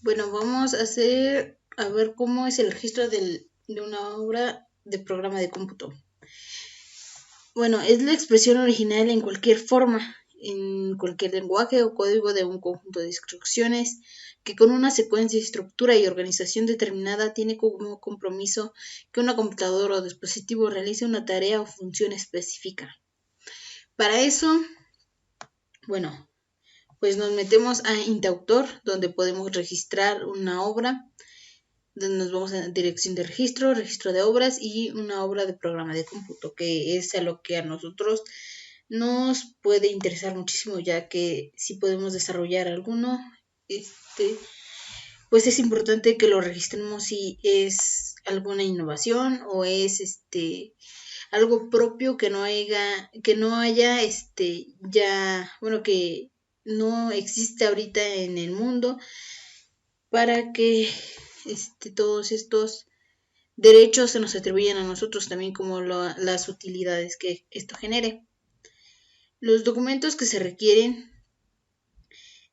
Bueno, vamos a ver cómo es el registro de una obra de programa de cómputo. Bueno, es la expresión original en cualquier forma, en cualquier lenguaje o código de un conjunto de instrucciones que con una secuencia, estructura y organización determinada tiene como compromiso que una computadora o dispositivo realice una tarea o función específica. Para eso, bueno, pues nos metemos a IntAutor, donde podemos registrar una obra, donde nos vamos a dirección de registro, registro de obras y una obra de programa de cómputo, que es a lo que a nosotros nos puede interesar muchísimo, ya que si podemos desarrollar alguno, pues es importante que lo registremos si es alguna innovación o es algo propio que no haya ya, bueno, que no existe ahorita en el mundo, para que todos estos derechos se nos atribuyen a nosotros, también como las utilidades que esto genere. Los documentos que se requieren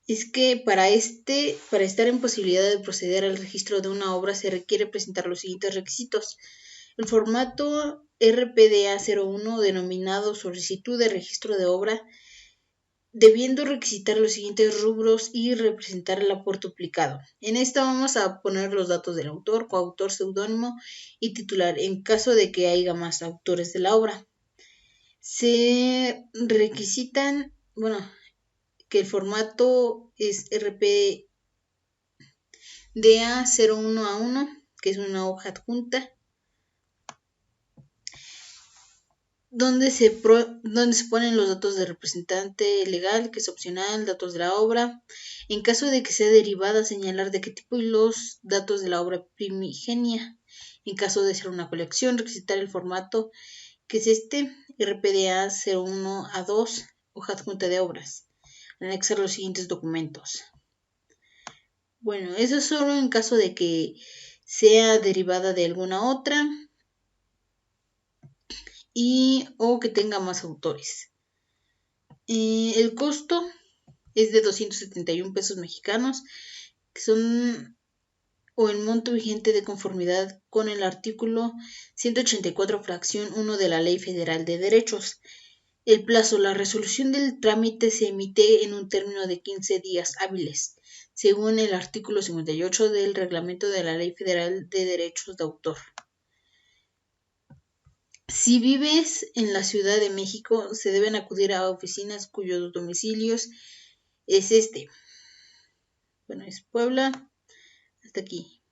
es que para estar en posibilidad de proceder al registro de una obra se requiere presentar los siguientes requisitos. El formato RPDA 01, denominado solicitud de registro de obra, debiendo requisitar los siguientes rubros y representar el aporte duplicado. En esta vamos a poner los datos del autor, coautor, seudónimo y titular, en caso de que haya más autores de la obra. Se requisitan, que el formato es RPDA 01A1, que es una hoja adjunta, donde se ponen los datos del representante legal, que es opcional, datos de la obra. En caso de que sea derivada, señalar de qué tipo y los datos de la obra primigenia. En caso de ser una colección, requisitar el formato, que es RPDA 01A2, hoja adjunta de obras. Anexar los siguientes documentos. Bueno, eso es solo en caso de que sea derivada de alguna otra o que tenga más autores. El costo es de 271 pesos mexicanos, que son o el monto vigente de conformidad con el artículo 184 fracción 1 de la Ley Federal de Derechos. El plazo, la resolución del trámite se emite en un término de 15 días hábiles, según el artículo 58 del reglamento de la Ley Federal de Derechos de Autor. Si vives en la Ciudad de México, se deben acudir a oficinas cuyos domicilios es es Puebla, hasta aquí,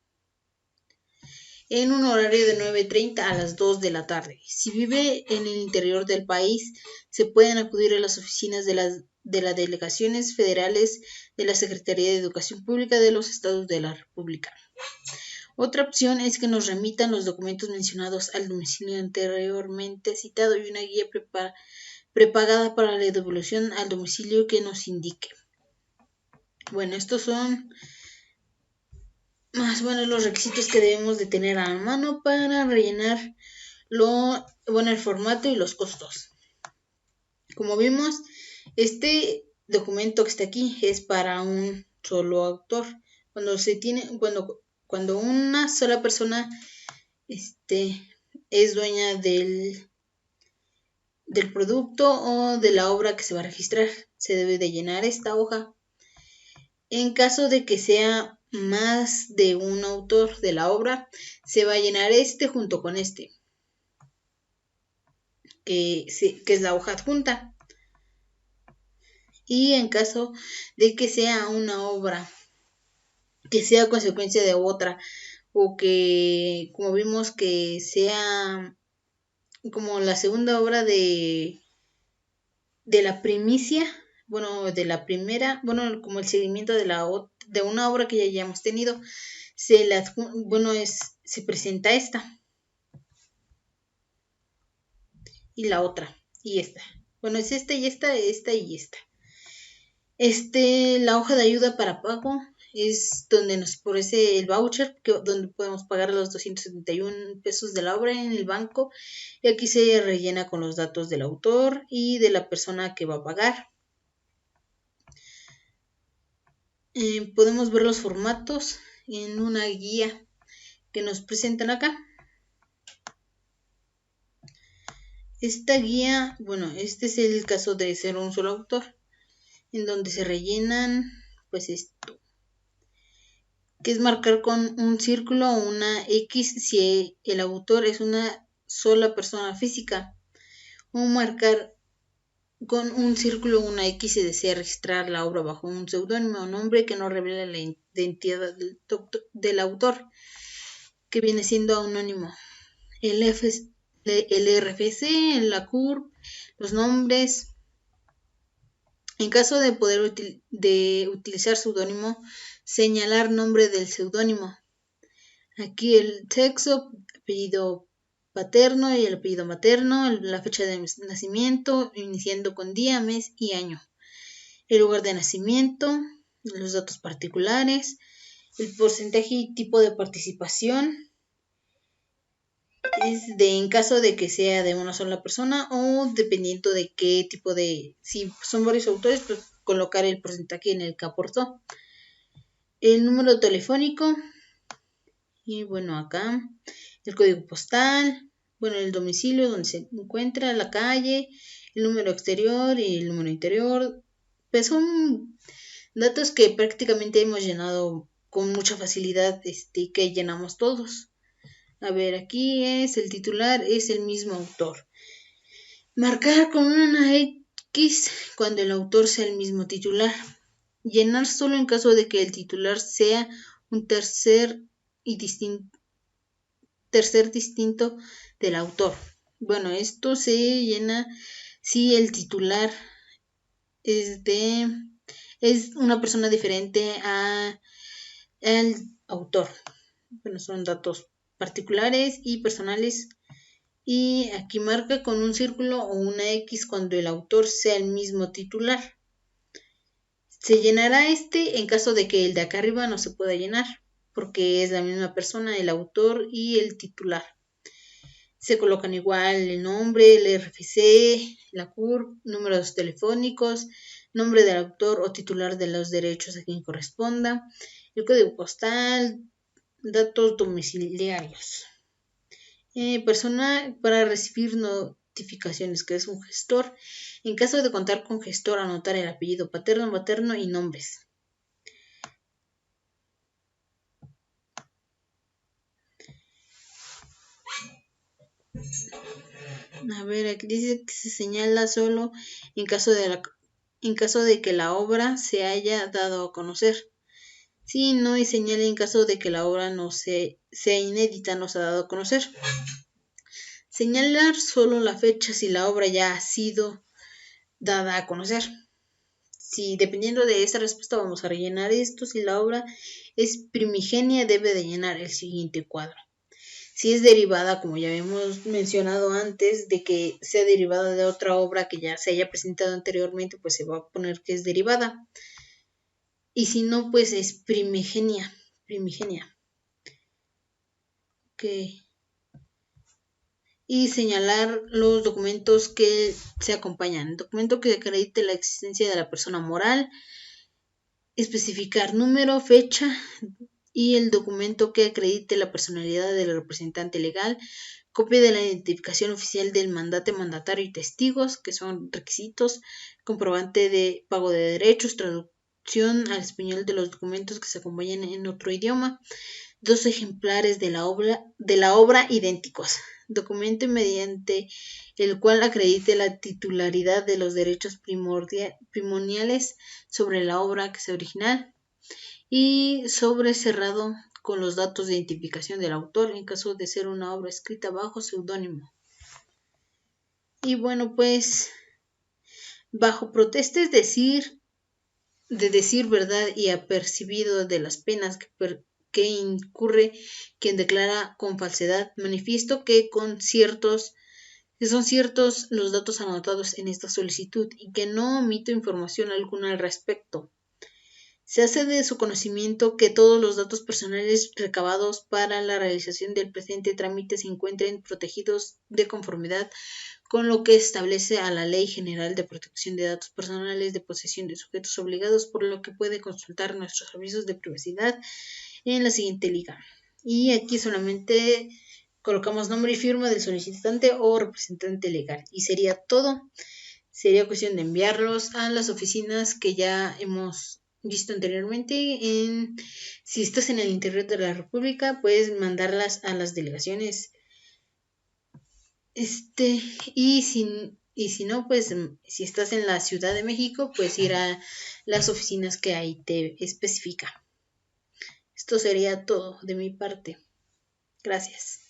en un horario de 9:30 a las 2 de la tarde. Si vive en el interior del país, se pueden acudir a las oficinas de las delegaciones federales de la Secretaría de Educación Pública de los Estados de la República. Otra opción es que nos remitan los documentos mencionados al domicilio anteriormente citado y una guía prepagada para la devolución al domicilio que nos indique. Bueno, estos son más los requisitos que debemos de tener a mano para rellenar el formato y los costos. Como vimos, este documento que está aquí es para un solo autor. Cuando una sola persona es dueña del producto o de la obra que se va a registrar, se debe de llenar esta hoja. En caso de que sea más de un autor de la obra, se va a llenar junto con que es la hoja adjunta. Y en caso de que sea una obra que sea consecuencia de otra, o que, como vimos, que sea como la segunda obra de la primicia, de la primera, como el seguimiento de una obra que ya hayamos tenido, se presenta esta y la otra y esta. Es esta y esta y esta. La hoja de ayuda para pago es donde nos aparece el voucher, donde podemos pagar los 271 pesos de la obra en el banco, y aquí se rellena con los datos del autor y de la persona que va a pagar. Podemos ver los formatos en una guía que nos presentan acá. Esta guía, bueno, este es el caso de ser un solo autor, en donde se rellenan, pues esto, que es marcar con un círculo o una X si el autor es una sola persona física, o marcar con un círculo o una X si desea registrar la obra bajo un seudónimo o nombre que no revela la identidad del autor, que viene siendo anónimo. El RFC, la CURP, los nombres. En caso de poder utilizar seudónimo, señalar nombre del seudónimo. Aquí el sexo, apellido paterno y el apellido materno, la fecha de nacimiento, iniciando con día, mes y año. El lugar de nacimiento, los datos particulares, el porcentaje y tipo de participación. Es en caso de que sea de una sola persona o dependiendo de qué tipo de, si son varios autores, pues colocar el porcentaje en el que aportó. El número telefónico y bueno, acá el código postal, bueno, el domicilio donde se encuentra, la calle, el número exterior y el número interior. Pues son datos que prácticamente hemos llenado con mucha facilidad, que llenamos todos. A ver, aquí es el titular, es el mismo autor. Marcar con una X cuando el autor sea el mismo titular. Llenar solo en caso de que el titular sea un tercer distinto del autor. Bueno, esto se llena si el titular es una persona diferente al autor. Bueno, son datos particulares y personales. Y aquí marca con un círculo o una X cuando el autor sea el mismo titular. Se llenará en caso de que el de acá arriba no se pueda llenar, porque es la misma persona, el autor y el titular. Se colocan igual el nombre, el RFC, la CURP, números telefónicos, nombre del autor o titular de los derechos a quien corresponda, el código postal, datos domiciliarios. Persona para recibir notificaciones, que es un gestor. En caso de contar con gestor, anotar el apellido paterno, materno y nombres. A ver, aquí dice que se señala solo en caso de que la obra se haya dado a conocer. Sí, no, y señala en caso de que la obra no sea inédita, no se ha dado a conocer. Señalar solo la fecha si la obra ya ha sido dada a conocer. Si dependiendo de esta respuesta vamos a rellenar esto, si la obra es primigenia debe de llenar el siguiente cuadro. Si es derivada, como ya habíamos mencionado antes, de que sea derivada de otra obra que ya se haya presentado anteriormente, pues se va a poner que es derivada. Y si no, pues es primigenia. Ok. Y señalar los documentos que se acompañan. El documento que acredite la existencia de la persona moral, especificar número, fecha y el documento que acredite la personalidad del representante legal, copia de la identificación oficial del mandatario y testigos, que son requisitos, comprobante de pago de derechos, traducción al español de los documentos que se acompañan en otro idioma, 2 ejemplares de la obra idénticos, documento mediante el cual acredite la titularidad de los derechos primordiales sobre la obra que es original y sobre cerrado con los datos de identificación del autor en caso de ser una obra escrita bajo seudónimo. Y bueno, pues bajo protesta de decir verdad y apercibido de las penas que incurre quien declara con falsedad, manifiesto que son ciertos los datos anotados en esta solicitud y que no omito información alguna al respecto. Se hace de su conocimiento que todos los datos personales recabados para la realización del presente trámite se encuentren protegidos de conformidad con lo que establece a la Ley General de Protección de Datos Personales de posesión de sujetos obligados, por lo que puede consultar nuestros avisos de privacidad en la siguiente liga. Y aquí solamente colocamos nombre y firma del solicitante o representante legal. Y sería todo. Sería cuestión de enviarlos a las oficinas que ya hemos visto anteriormente. Si estás en el interior de la República, puedes mandarlas a las delegaciones. Y si no, pues si estás en la Ciudad de México, pues ir a las oficinas que ahí te especifica. Esto sería todo de mi parte. Gracias.